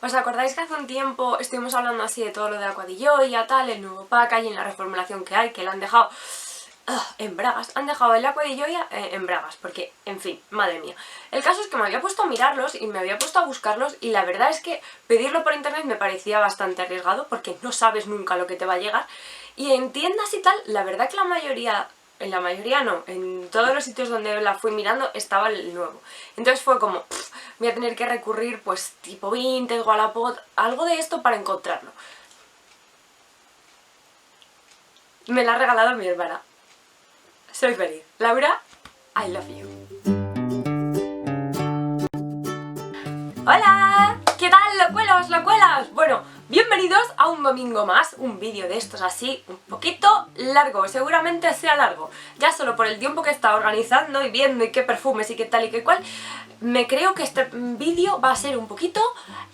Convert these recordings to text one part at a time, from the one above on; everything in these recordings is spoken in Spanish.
¿Os acordáis que hace un tiempo estuvimos hablando así de todo lo de Aqua di Gioia, tal, el nuevo packaging, la reformulación que hay, que la han dejado en bragas? Han dejado el Aqua di Gioia en bragas, porque, en fin, madre mía. El caso es que me había puesto a mirarlos y me había puesto a buscarlos y la verdad es que pedirlo por internet me parecía bastante arriesgado porque no sabes nunca lo que te va a llegar. Y en tiendas y tal, la verdad que en todos los sitios donde la fui mirando estaba el nuevo. Entonces fue como, voy a tener que recurrir pues tipo Vinted, Wallapop, algo de esto para encontrarlo. Me la ha regalado mi hermana. Soy feliz. Laura, I love you. ¡Hola! ¿Qué tal, locuelos, locuelas? Bueno, bienvenidos a un domingo más, un vídeo de estos así, un poquito largo, seguramente sea largo. Ya solo por el tiempo que he estado organizando y viendo y qué perfumes y qué tal y qué cual, me creo que este vídeo va a ser un poquito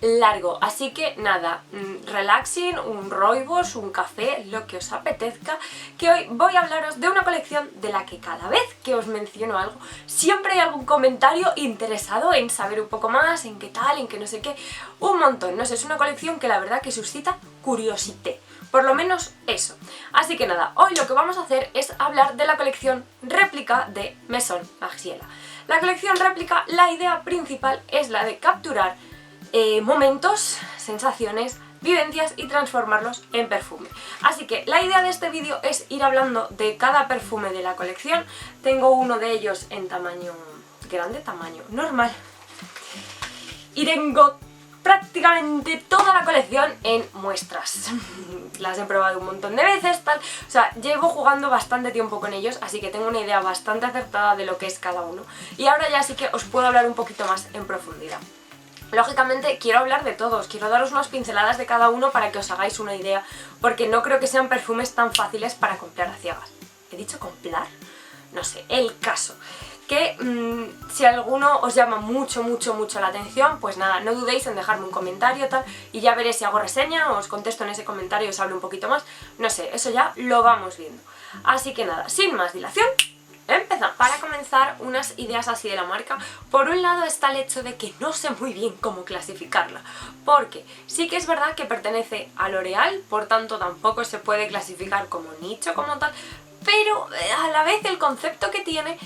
largo. Así que nada, relaxing, un rooibos, un café, lo que os apetezca, que hoy voy a hablaros de una colección de la que cada vez que os menciono algo, siempre hay algún comentario interesado en saber un poco más, en qué tal, en qué no sé qué, un montón. No sé, es una colección que la verdad que suscita curiosité. Por lo menos eso. Así que nada, hoy lo que vamos a hacer es hablar de la colección réplica de Maison Margiela. La colección réplica, la idea principal es la de capturar momentos, sensaciones, vivencias y transformarlos en perfume. Así que la idea de este vídeo es ir hablando de cada perfume de la colección. Tengo uno de ellos en tamaño grande, tamaño normal. Y tengo prácticamente toda la colección en muestras. Las he probado un montón de veces, tal. O sea, llevo jugando bastante tiempo con ellos, así que tengo una idea bastante acertada de lo que es cada uno. Y ahora ya sí que os puedo hablar un poquito más en profundidad. Lógicamente quiero hablar de todos, quiero daros unas pinceladas de cada uno para que os hagáis una idea, porque no creo que sean perfumes tan fáciles para comprar a ciegas. ¿He dicho comprar? No sé, el caso. Que si alguno os llama mucho la atención, pues nada, no dudéis en dejarme un comentario tal, y ya veré si hago reseña o os contesto en ese comentario y os hablo un poquito más. No sé, eso ya lo vamos viendo. Así que nada, sin más dilación, empezamos. Para comenzar, unas ideas así de la marca. Por un lado está el hecho de que no sé muy bien cómo clasificarla, porque sí que es verdad que pertenece a L'Oréal, por tanto tampoco se puede clasificar como nicho como tal, pero a la vez el concepto que tiene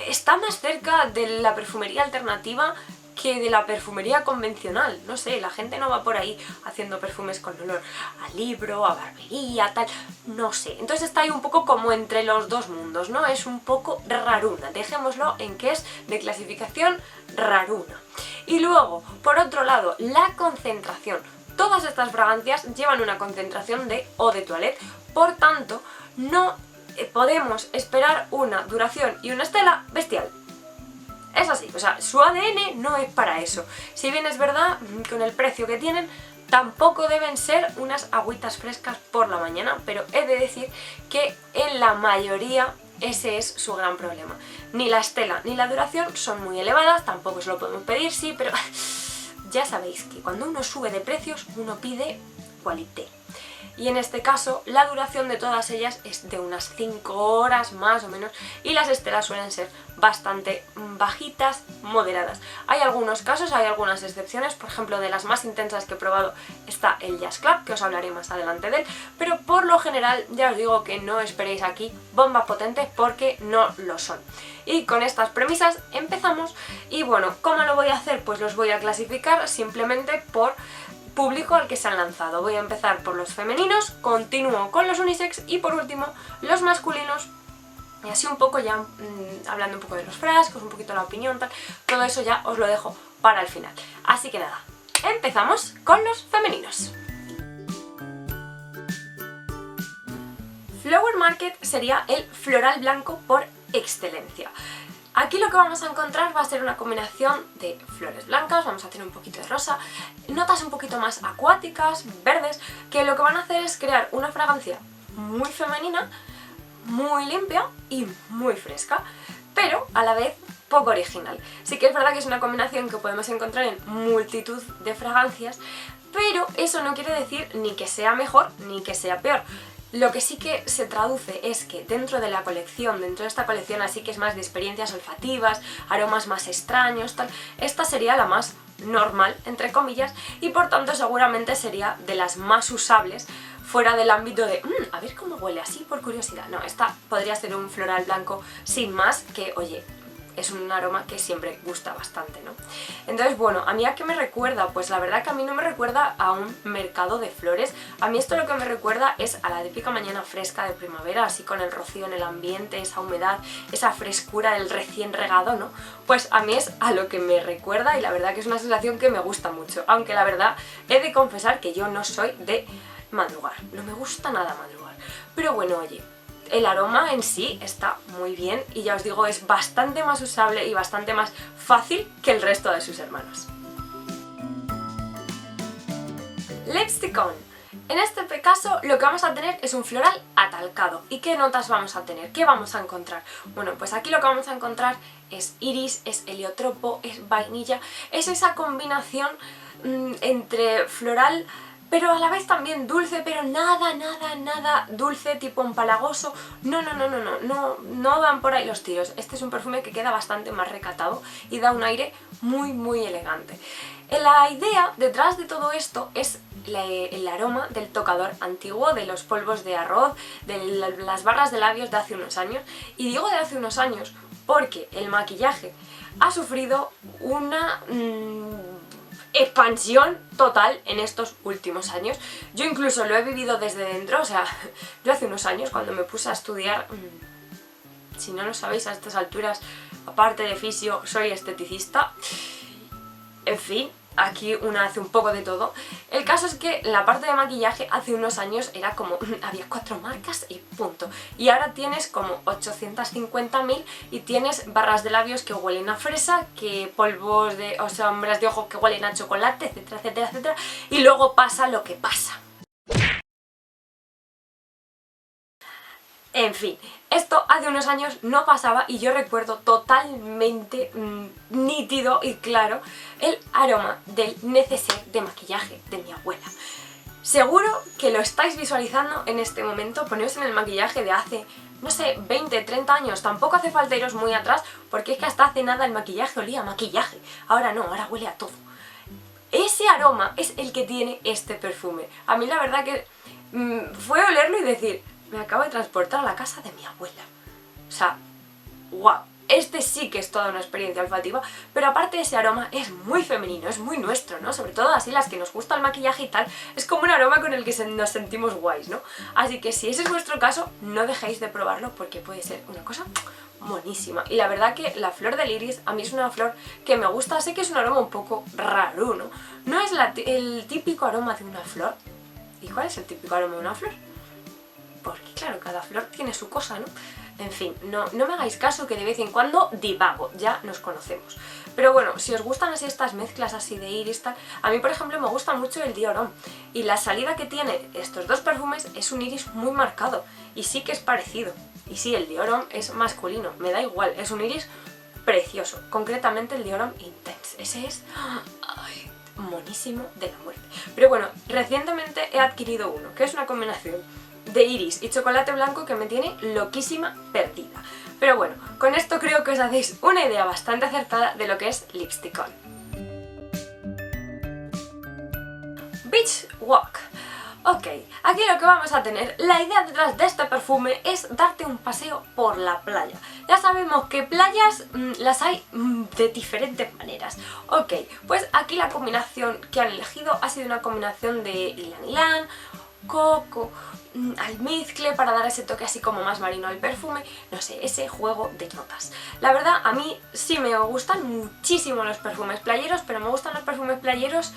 está más cerca de la perfumería alternativa que de la perfumería convencional. No sé, la gente no va por ahí haciendo perfumes con olor a libro, a barbería, tal, no sé. Entonces está ahí un poco como entre los dos mundos, ¿no? Es un poco raruna, dejémoslo en que es de clasificación raruna. Y luego, por otro lado, la concentración. Todas estas fragancias llevan una concentración de eau de toilette, por tanto, no podemos esperar una duración y una estela bestial. Es así, o sea, su ADN no es para eso. Si bien es verdad, con el precio que tienen, tampoco deben ser unas agüitas frescas por la mañana, pero he de decir que en la mayoría ese es su gran problema. Ni la estela ni la duración son muy elevadas, tampoco se lo podemos pedir, sí, pero ya sabéis que cuando uno sube de precios, uno pide qualité. Y en este caso la duración de todas ellas es de unas 5 horas más o menos, y las estelas suelen ser bastante bajitas, moderadas. Hay algunos casos, hay algunas excepciones, por ejemplo de las más intensas que he probado está el Jazz Club, que os hablaré más adelante de él, pero por lo general ya os digo que no esperéis aquí bombas potentes porque no lo son. Y con estas premisas empezamos, y bueno, ¿cómo lo voy a hacer? Pues los voy a clasificar simplemente por público al que se han lanzado. Voy a empezar por los femeninos, continúo con los unisex y por último los masculinos, y así un poco ya hablando un poco de los frascos, un poquito la opinión, tal, todo eso ya os lo dejo para el final. Así que nada, empezamos con los femeninos. Flower Market sería el floral blanco por excelencia. Aquí lo que vamos a encontrar va a ser una combinación de flores blancas, vamos a tener un poquito de rosa, notas un poquito más acuáticas, verdes, que lo que van a hacer es crear una fragancia muy femenina, muy limpia y muy fresca, pero a la vez poco original. Sí que es verdad que es una combinación que podemos encontrar en multitud de fragancias, pero eso no quiere decir ni que sea mejor ni que sea peor. Lo que sí que se traduce es que dentro de la colección, dentro de esta colección así que es más de experiencias olfativas, aromas más extraños, tal, esta sería la más normal, entre comillas, y por tanto seguramente sería de las más usables fuera del ámbito de a ver cómo huele así por curiosidad. No, esta podría ser un floral blanco sin más, que oye, es un aroma que siempre gusta bastante, ¿no? Entonces, bueno, ¿a mí a qué me recuerda? Pues la verdad que a mí no me recuerda a un mercado de flores. A mí esto lo que me recuerda es a la típica mañana fresca de primavera, así con el rocío en el ambiente, esa humedad, esa frescura del recién regado, ¿no? Pues a mí es a lo que me recuerda y la verdad que es una sensación que me gusta mucho. Aunque la verdad he de confesar que yo no soy de madrugar, no me gusta nada madrugar. Pero bueno, oye, el aroma en sí está muy bien y ya os digo, es bastante más usable y bastante más fácil que el resto de sus hermanos. Lipstick On. En este caso lo que vamos a tener es un floral atalcado. ¿Y qué notas vamos a tener? ¿Qué vamos a encontrar? Bueno, pues aquí lo que vamos a encontrar es iris, es heliotropo, es vainilla, es esa combinación entre floral pero a la vez también dulce, pero nada dulce, tipo empalagoso. No van por ahí los tiros. Este es un perfume que queda bastante más recatado y da un aire muy elegante. La idea detrás de todo esto es el aroma del tocador antiguo, de los polvos de arroz, de las barras de labios de hace unos años. Y digo de hace unos años porque el maquillaje ha sufrido una expansión total en estos últimos años. Yo incluso lo he vivido desde dentro, o sea, yo hace unos años cuando me puse a estudiar, si no lo sabéis a estas alturas, aparte de fisio, soy esteticista, en fin, aquí una hace un poco de todo. El caso es que la parte de maquillaje hace unos años era como, había 4 marcas y punto. Y ahora tienes como 850.000 y tienes barras de labios que huelen a fresa, que polvos de, o sea, sombras de ojos que huelen a chocolate, etcétera. Y luego pasa lo que pasa. En fin, esto hace unos años no pasaba y yo recuerdo totalmente nítido y claro el aroma del neceser de maquillaje de mi abuela. Seguro que lo estáis visualizando en este momento, poneos en el maquillaje de hace, no sé, 20, 30 años, tampoco hace falta iros muy atrás porque es que hasta hace nada el maquillaje olía a maquillaje, ahora no, ahora huele a todo. Ese aroma es el que tiene este perfume. A mí la verdad que fue olerlo y decir, me acabo de transportar a la casa de mi abuela. O sea, guau. Este sí que es toda una experiencia olfativa, pero aparte de ese aroma es muy femenino, es muy nuestro, ¿no? Sobre todo así las que nos gusta el maquillaje y tal, es como un aroma con el que nos sentimos guays, ¿no? Así que si ese es vuestro caso, no dejéis de probarlo porque puede ser una cosa monísima. Y la verdad que la flor del iris a mí es una flor que me gusta, sé que es un aroma un poco raro, ¿no? No es el típico aroma de una flor. ¿Y cuál es el típico aroma de una flor? Porque claro, cada flor tiene su cosa, ¿no? En fin, no me hagáis caso que de vez en cuando divago, ya nos conocemos. Pero bueno, si os gustan así estas mezclas así de iris tal, a mí por ejemplo me gusta mucho el Dior Homme. Y la salida que tiene estos dos perfumes es un iris muy marcado. Y sí que es parecido. Y sí, el Dior Homme es masculino, me da igual, es un iris precioso. Concretamente el Dior Homme Intense. Ese es... ¡ay! Monísimo de la muerte. Pero bueno, recientemente he adquirido uno, que es una combinación de iris y chocolate blanco que me tiene loquísima perdida. Pero bueno, con esto creo que os hacéis una idea bastante acertada de lo que es Lipstick On. Beach Walk. Ok, aquí lo que vamos a tener, la idea detrás de este perfume es darte un paseo por la playa. Ya sabemos que playas las hay de diferentes maneras. Ok, pues aquí la combinación que han elegido ha sido una combinación de ylang-ylang, coco, almizcle para dar ese toque así como más marino al perfume, no sé, ese juego de notas. La verdad, a mí sí me gustan muchísimo los perfumes playeros, pero me gustan los perfumes playeros.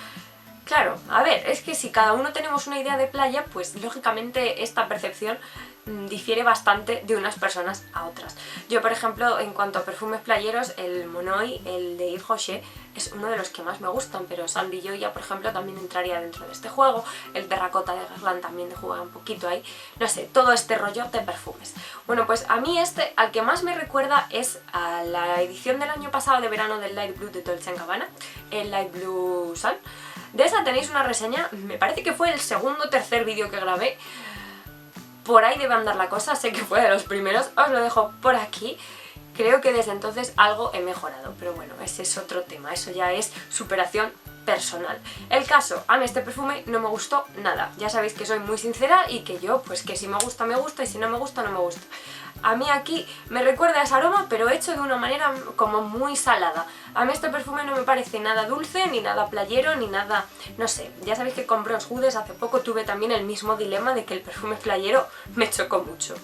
Claro, a ver, es que si cada uno tenemos una idea de playa, pues lógicamente esta percepción difiere bastante de unas personas a otras. Yo, por ejemplo, en cuanto a perfumes playeros, el Monoi, el de Yves Rocher, es uno de los que más me gustan, pero Sandy Joya, por ejemplo, también entraría dentro de este juego. El Terracota de Guerlain también juega un poquito ahí. No sé, todo este rollo de perfumes. Bueno, pues a mí este, al que más me recuerda es a la edición del año pasado de verano del Light Blue de Dolce & Gabbana, el Light Blue Sun. De esa tenéis una reseña, me parece que fue el segundo o tercer vídeo que grabé. Por ahí debe andar la cosa, sé que fue de los primeros, os lo dejo por aquí. creo que desde entonces algo he mejorado, pero bueno, ese es otro tema, eso ya es superación personal. El caso, a mí este perfume no me gustó nada, ya sabéis que soy muy sincera y que yo, pues que si me gusta y si no me gusta no me gusta. A mí aquí me recuerda a ese aroma, pero hecho de una manera como muy salada. A mí este perfume no me parece nada dulce, ni nada playero, ni nada... no sé, ya sabéis que con Bronze Judes hace poco tuve también el mismo dilema de que el perfume playero me chocó mucho.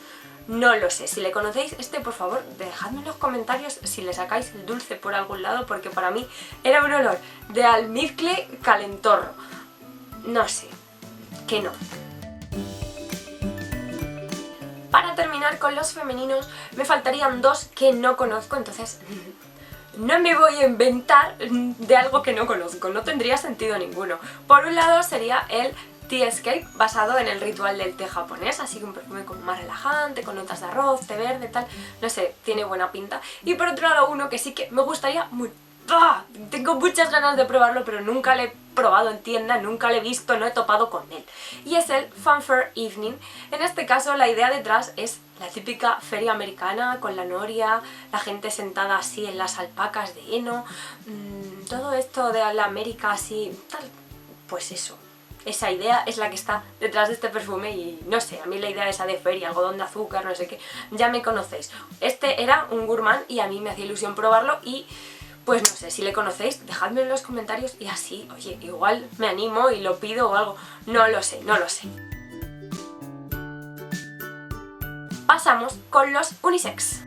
No lo sé, si le conocéis por favor, dejadme en los comentarios si le sacáis el dulce por algún lado, porque para mí era un olor de almizcle calentorro. No sé, que no. Para terminar con los femeninos me faltarían dos que no conozco, entonces no me voy a inventar de algo que no conozco, no tendría sentido ninguno. Por un lado sería el Tea Escape, basado en el ritual del té japonés, así que un perfume como más relajante, con notas de arroz, té verde, tal, no sé, tiene buena pinta. Y por otro lado uno que sí que me gustaría mucho, tengo muchas ganas de probarlo, pero nunca lo he probado en tienda, nunca lo he visto, no he topado con él. Y es el Fanfare Evening. En este caso la idea detrás es la típica feria americana con la noria, la gente sentada así en las alpacas de heno, todo esto de la América así, tal, pues eso. Esa idea es la que está detrás de este perfume y no sé, a mí la idea esa de feria, algodón de azúcar, no sé qué, ya me conocéis. Este era un gourmand y a mí me hacía ilusión probarlo y pues no sé, si le conocéis, dejadme en los comentarios y así, oye, igual me animo y lo pido o algo, no lo sé, no lo sé. Pasamos con los unisex.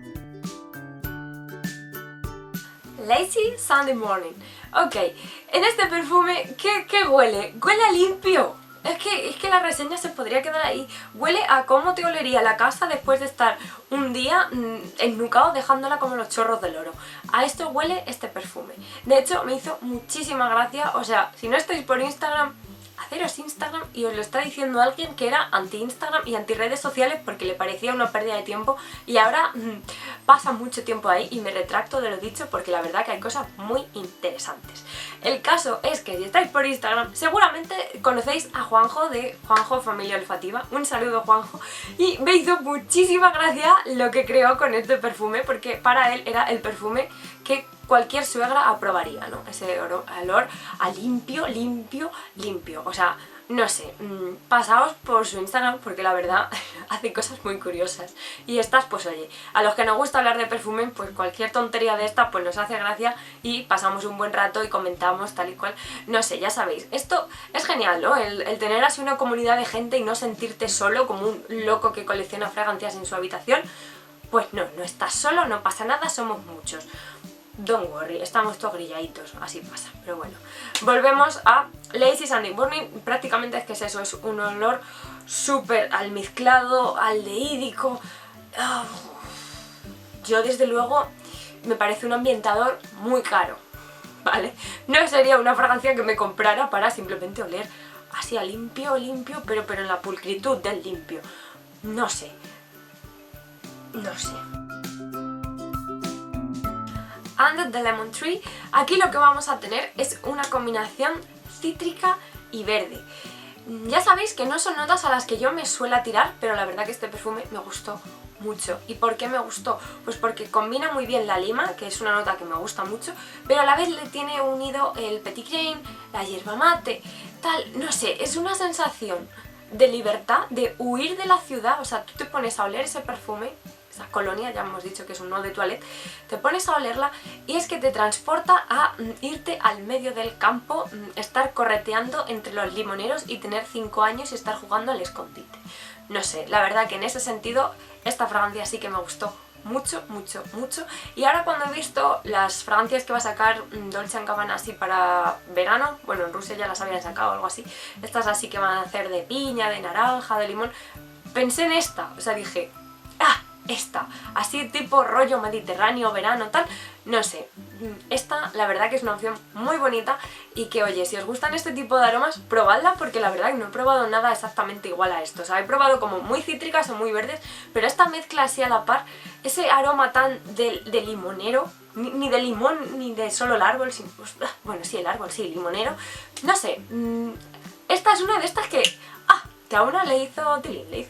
Lazy Sunday Morning. Ok, en este perfume, ¿qué huele? Huele a limpio. Es que la reseña se podría quedar ahí. Huele a cómo te olería la casa después de estar un día ennucado dejándola como los chorros del oro. A esto huele este perfume. De hecho, me hizo muchísima gracia. O sea, si no estáis por Instagram, haceros Instagram, y os lo está diciendo alguien que era anti-Instagram y anti-redes sociales porque le parecía una pérdida de tiempo y ahora pasa mucho tiempo ahí y me retracto de lo dicho porque la verdad que hay cosas muy interesantes. El caso es que si estáis por Instagram seguramente conocéis a Juanjo de Juanjo Familia Olfativa, un saludo Juanjo, y me hizo muchísima gracia lo que creó con este perfume porque para él era el perfume que cualquier suegra aprobaría, ¿no? Ese olor a limpio, limpio, limpio. O sea, no sé, pasaos por su Instagram porque la verdad hace cosas muy curiosas. Y estas, pues oye, a los que nos gusta hablar de perfume, pues cualquier tontería de esta pues nos hace gracia y pasamos un buen rato y comentamos tal y cual. No sé, ya sabéis, esto es genial, ¿no? El tener así una comunidad de gente y no sentirte solo como un loco que colecciona fragancias en su habitación. Pues no, no estás solo, no pasa nada, somos muchos. Don't worry, estamos todos grilladitos, así pasa, pero bueno. Volvemos a Lazy Sunday Morning, prácticamente es que es eso, es un olor súper almizclado, aldehídico. Yo desde luego me parece un ambientador muy caro, ¿vale? No sería una fragancia que me comprara para simplemente oler así a limpio, limpio, pero en la pulcritud del limpio. No sé. No sé. Under the Lemon Tree, aquí lo que vamos a tener es una combinación cítrica y verde. Ya sabéis que no son notas a las que yo me suelo tirar, pero la verdad que este perfume me gustó mucho. ¿Y por qué me gustó? Pues porque combina muy bien la lima, que es una nota que me gusta mucho, pero a la vez le tiene unido el petit grain, la hierba mate, tal, no sé, es una sensación de libertad, de huir de la ciudad. O sea, tú te pones a oler ese perfume, esa colonia, ya hemos dicho que es un eau de toilette, te pones a olerla y es que te transporta a irte al medio del campo, estar correteando entre los limoneros y tener 5 años y estar jugando al escondite. No sé, la verdad que en ese sentido esta fragancia sí que me gustó mucho, mucho, mucho. Y ahora cuando he visto las fragancias que va a sacar Dolce & Gabbana así para verano, bueno, en Rusia ya las habían sacado o algo así, estas así que van a hacer de piña, de naranja, de limón, pensé en esta, o sea, dije, esta, así tipo rollo mediterráneo, verano, tal, no sé, esta la verdad que es una opción muy bonita y que oye, si os gustan este tipo de aromas, probadla porque la verdad que no he probado nada exactamente igual a esto. O sea, he probado como muy cítricas o muy verdes, pero esta mezcla así a la par, ese aroma tan de limonero, ni de limón ni de solo el árbol, pues, bueno, sí, el árbol, sí, limonero, no sé, esta es una de estas que a una le hizo tilín,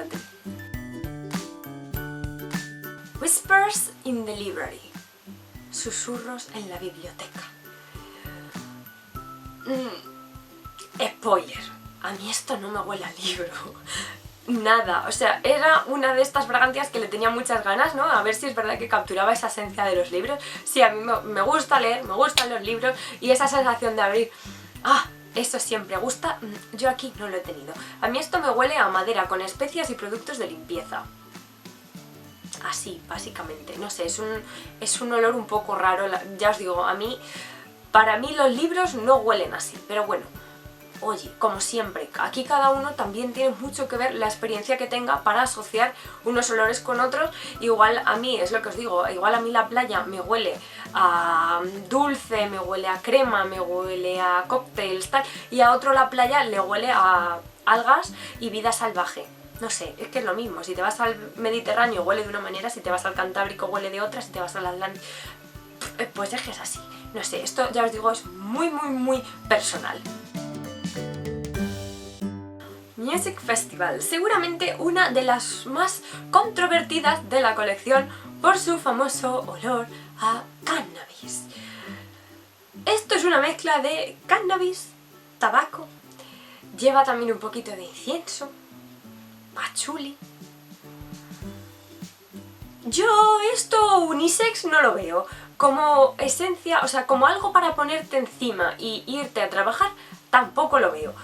Whispers in the library. Susurros en la biblioteca. Spoiler, a mí esto no me huele a libro. Nada, o sea, era una de estas fragancias que le tenía muchas ganas, ¿no? A ver si es verdad que capturaba esa esencia de los libros. Sí, a mí me gusta leer, me gustan los libros y esa sensación de abrir... Eso siempre gusta, yo aquí no lo he tenido. A mí esto me huele a madera con especias y productos de limpieza. Así, básicamente, no sé, es un olor un poco raro, ya os digo, para mí los libros no huelen así, pero bueno. Oye, como siempre, aquí cada uno también tiene mucho que ver la experiencia que tenga para asociar unos olores con otros. Igual a mí, es lo que os digo, igual a mí la playa me huele a dulce, me huele a crema, me huele a cócteles, tal, y a otro la playa le huele a algas y vida salvaje. No sé, es que es lo mismo, si te vas al Mediterráneo huele de una manera, si te vas al Cantábrico huele de otra, si te vas al Atlántico... Pues es que es así, no sé, esto ya os digo es muy personal. Music Festival, seguramente una de las más controvertidas de la colección por su famoso olor a cannabis. Esto es una mezcla de cannabis, tabaco, lleva también un poquito de incienso, pachuli. Yo esto unisex no lo veo, como esencia, o sea, como algo para ponerte encima y irte a trabajar, tampoco lo veo.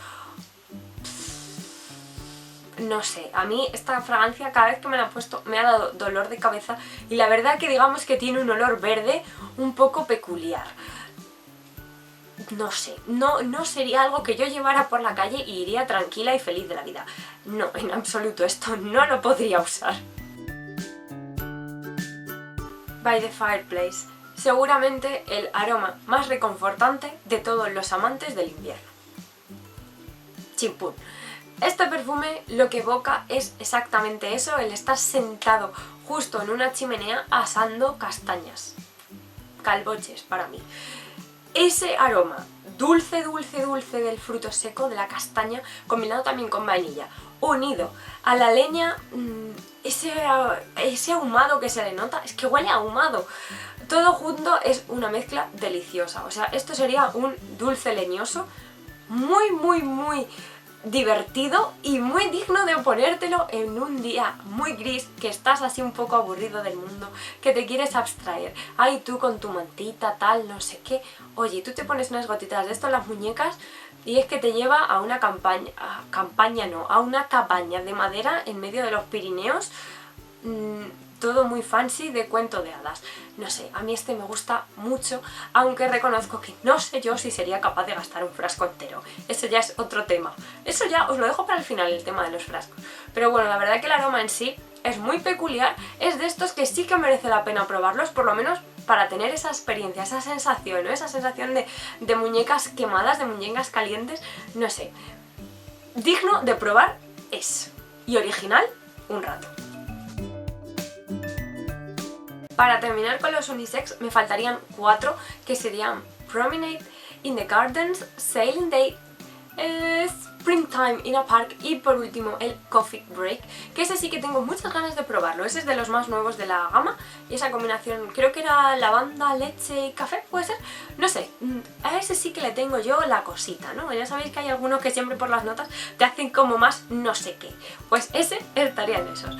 No sé, a mí esta fragancia cada vez que me la he puesto me ha dado dolor de cabeza y la verdad que digamos que tiene un olor verde un poco peculiar. No sé, no sería algo que yo llevara por la calle y iría tranquila y feliz de la vida. No, en absoluto, esto no lo podría usar. By the Fireplace, seguramente el aroma más reconfortante de todos los amantes del invierno. Chimpún. Este perfume lo que evoca es exactamente eso, el estar sentado justo en una chimenea asando castañas. Calboches para mí. Ese aroma dulce del fruto seco de la castaña, combinado también con vainilla, unido a la leña, ese ahumado que se le nota, es que huele a ahumado. Todo junto es una mezcla deliciosa, o sea, esto sería un dulce leñoso muy divertido y muy digno de ponértelo en un día muy gris, que estás así un poco aburrido del mundo, que te quieres abstraer. Ay, tú con tu mantita, tal, no sé qué. Oye, tú te pones unas gotitas de esto en las muñecas y es que te lleva a una a una cabaña de madera en medio de los Pirineos. Todo muy fancy de cuento de hadas. No sé, a mí este me gusta mucho, aunque reconozco que no sé yo si sería capaz de gastar un frasco entero. Eso ya es otro tema. Eso ya os lo dejo para el final, el tema de los frascos. Pero bueno, la verdad que el aroma en sí es muy peculiar, es de estos que sí que merece la pena probarlos, por lo menos para tener esa experiencia, esa sensación, ¿no? Esa sensación de muñecas quemadas, de muñecas calientes, no sé. Digno de probar es. Y original, un rato. Para terminar con los unisex me faltarían 4, que serían Promenade in the Gardens, Sailing Day, Springtime in a Park y por último el Coffee Break, que ese sí que tengo muchas ganas de probarlo. Ese es de los más nuevos de la gama y esa combinación creo que era lavanda, leche y café, ¿puede ser? No sé, a ese sí que le tengo yo la cosita, ¿no? Ya sabéis que hay algunos que siempre por las notas te hacen como más no sé qué, pues ese estaría en esos.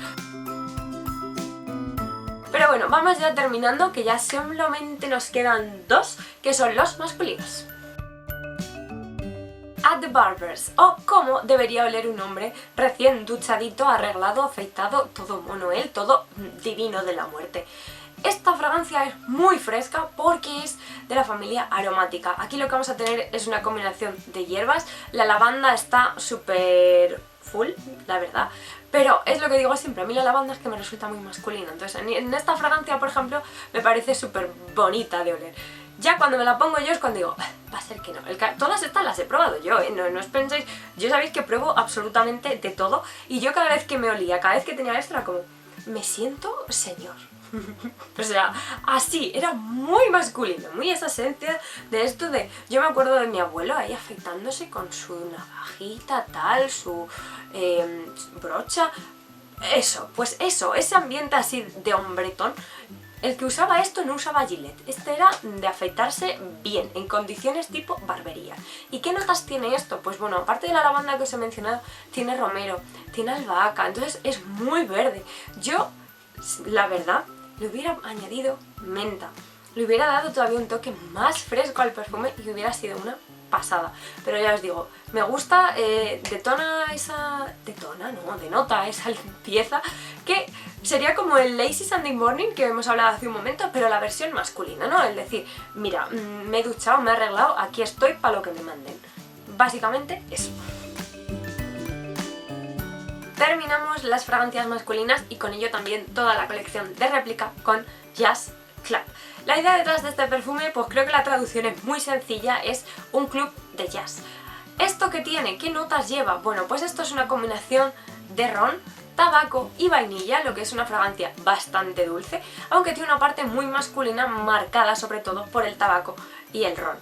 Pero bueno, vamos ya terminando, que ya solamente nos quedan 2, que son los masculinos. At the Barbers, o como debería oler un hombre recién duchadito, arreglado, afeitado, todo mono él, todo divino de la muerte. Esta fragancia es muy fresca porque es de la familia aromática. Aquí lo que vamos a tener es una combinación de hierbas. La lavanda está súper full, la verdad. Pero es lo que digo siempre, a mí la lavanda es que me resulta muy masculina. Entonces en esta fragancia, por ejemplo, me parece súper bonita de oler. Ya cuando me la pongo yo es cuando digo, va a ser que no. Todas estas las he probado yo, no os penséis. Yo sabéis que pruebo absolutamente de todo. Y yo cada vez que me olía, cada vez que tenía esto era como, me siento señor. O sea, así, era muy masculino, muy esa esencia de esto de... Yo me acuerdo de mi abuelo ahí afeitándose con su navajita, tal, su brocha... Eso, pues eso, ese ambiente así de hombretón. El que usaba esto no usaba Gillette, este era de afeitarse bien, en condiciones tipo barbería. ¿Y qué notas tiene esto? Pues bueno, aparte de la lavanda que os he mencionado, tiene romero, tiene albahaca, entonces es muy verde. Yo, la verdad, le hubiera añadido menta, le hubiera dado todavía un toque más fresco al perfume y hubiera sido una pasada. Pero ya os digo, me gusta, denota esa limpieza que sería como el Lazy Sunday Morning que hemos hablado hace un momento, pero la versión masculina, ¿no? Es decir, mira, me he duchado, me he arreglado, aquí estoy para lo que me manden. Básicamente eso. Terminamos las fragancias masculinas y con ello también toda la colección de réplica con Jazz Club. La idea detrás de este perfume, pues creo que la traducción es muy sencilla, es un club de jazz. ¿Esto qué tiene? ¿Qué notas lleva? Bueno, pues esto es una combinación de ron, tabaco y vainilla, lo que es una fragancia bastante dulce, aunque tiene una parte muy masculina marcada sobre todo por el tabaco y el ron.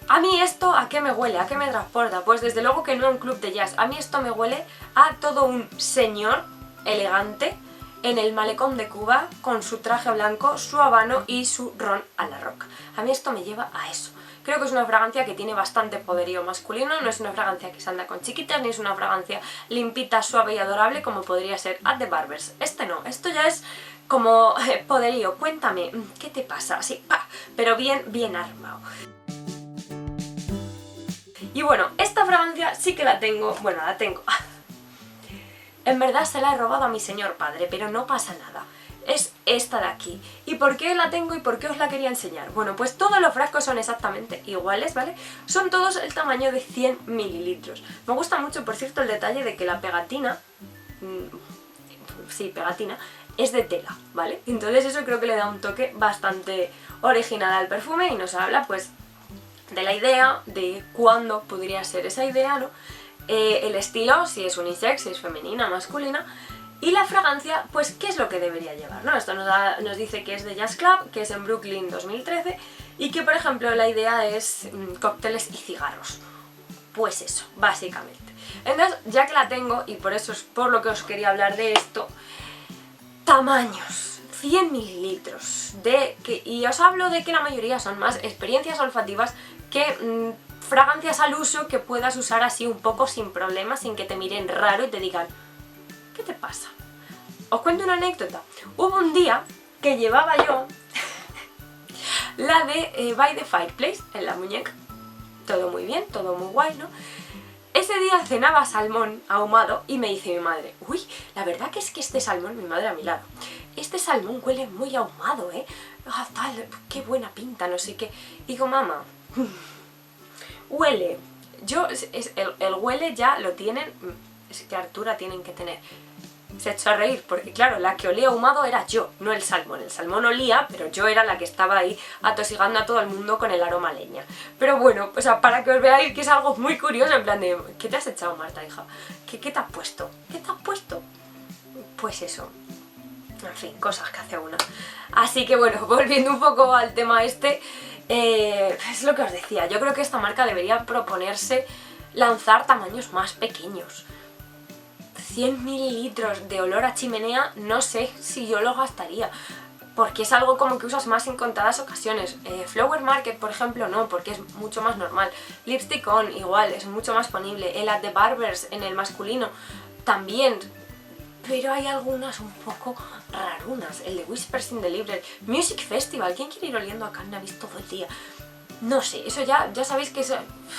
A mí esto, ¿a qué me huele? ¿A qué me transporta? Pues desde luego que no a un club de jazz, a mí esto me huele a todo un señor elegante en el malecón de Cuba con su traje blanco, su habano y su ron a la roca. A mí esto me lleva a eso. Creo que es una fragancia que tiene bastante poderío masculino, no es una fragancia que se anda con chiquitas, ni es una fragancia limpita, suave y adorable como podría ser At The Barbers. Este no, esto ya es como poderío. Cuéntame, ¿qué te pasa? Así, ¡pa! Pero bien armado. Y bueno, esta fragancia sí que la tengo, en verdad se la he robado a mi señor padre, pero no pasa nada. Es esta de aquí. ¿Y por qué la tengo y por qué os la quería enseñar? Bueno, pues todos los frascos son exactamente iguales, ¿vale? Son todos el tamaño de 100 mililitros. Me gusta mucho, por cierto, el detalle de que la pegatina, pegatina, es de tela, ¿vale? Entonces eso creo que le da un toque bastante original al perfume y nos habla, pues, de la idea, de cuándo podría ser esa idea, ¿no? El estilo, si es unisex, si es femenina, masculina, y la fragancia, pues qué es lo que debería llevar, ¿no? Esto nos dice que es de Jazz Club, que es en Brooklyn 2013 y que por ejemplo la idea es cócteles y cigarros. Pues eso, básicamente. Entonces, ya que la tengo, y por eso es por lo que os quería hablar de esto, tamaños, 100 mililitros, y os hablo de que la mayoría son más experiencias olfativas que fragancias al uso que puedas usar así un poco sin problemas, sin que te miren raro y te digan ¿qué te pasa? Os cuento una anécdota. Hubo un día que llevaba yo la de By The Fireplace en la muñeca. Todo muy bien, todo muy guay, ¿no? Ese día cenaba salmón ahumado y me dice mi madre, uy, la verdad que es que este salmón, mi madre a mi lado, este salmón huele muy ahumado, ¿eh? Ah, tal, qué buena pinta, no sé qué. Digo, mamá, huele. El huele ya lo tienen, es que altura tienen que tener. Se echó a reír, porque claro, la que olía ahumado era yo, no el salmón. El salmón olía, pero yo era la que estaba ahí atosigando a todo el mundo con el aroma a leña. Pero bueno, o sea, para que os veáis que es algo muy curioso, en plan de, ¿qué te has echado, Marta, hija? ¿Qué te has puesto? ¿Qué te has puesto? Pues eso. En fin, cosas que hace una. Así que bueno, volviendo un poco al tema este, es lo que os decía, yo creo que esta marca debería proponerse lanzar tamaños más pequeños. 100 mililitros de olor a chimenea, no sé si yo lo gastaría, porque es algo como que usas más en contadas ocasiones. Flower Market, por ejemplo, no, porque es mucho más normal. Lipstick On, igual, es mucho más ponible. El At The Barbers, en el masculino, también. Pero hay algunas un poco rarunas. El de Whispers in the Library. Music Festival, ¿quién quiere ir oliendo a cannabis todo el día? No sé, eso ya sabéis que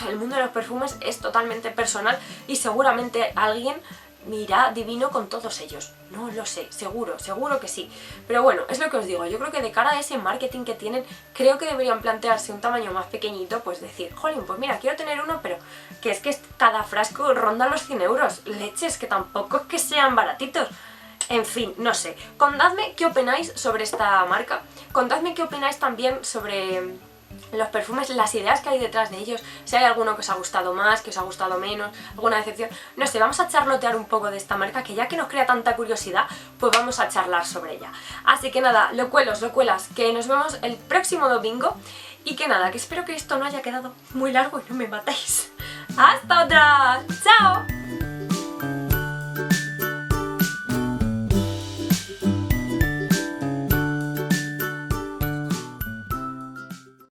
el mundo de los perfumes es totalmente personal y seguramente alguien mira divino con todos ellos. No lo sé, seguro que sí. Pero bueno, es lo que os digo, yo creo que de cara a ese marketing que tienen, creo que deberían plantearse un tamaño más pequeñito, pues decir, jolín, pues mira, quiero tener uno, pero que es que cada frasco ronda los 100 euros. Leches, que tampoco es que sean baratitos. En fin, no sé. Contadme qué opináis sobre esta marca. Contadme qué opináis también sobre los perfumes, las ideas que hay detrás de ellos, si hay alguno que os ha gustado más, que os ha gustado menos, alguna decepción, no sé, vamos a charlotear un poco de esta marca, que ya que nos crea tanta curiosidad, pues vamos a charlar sobre ella. Así que nada, locuelos, que nos vemos el próximo domingo, y que nada, que espero que esto no haya quedado muy largo y no me matéis. ¡Hasta otra! ¡Chao!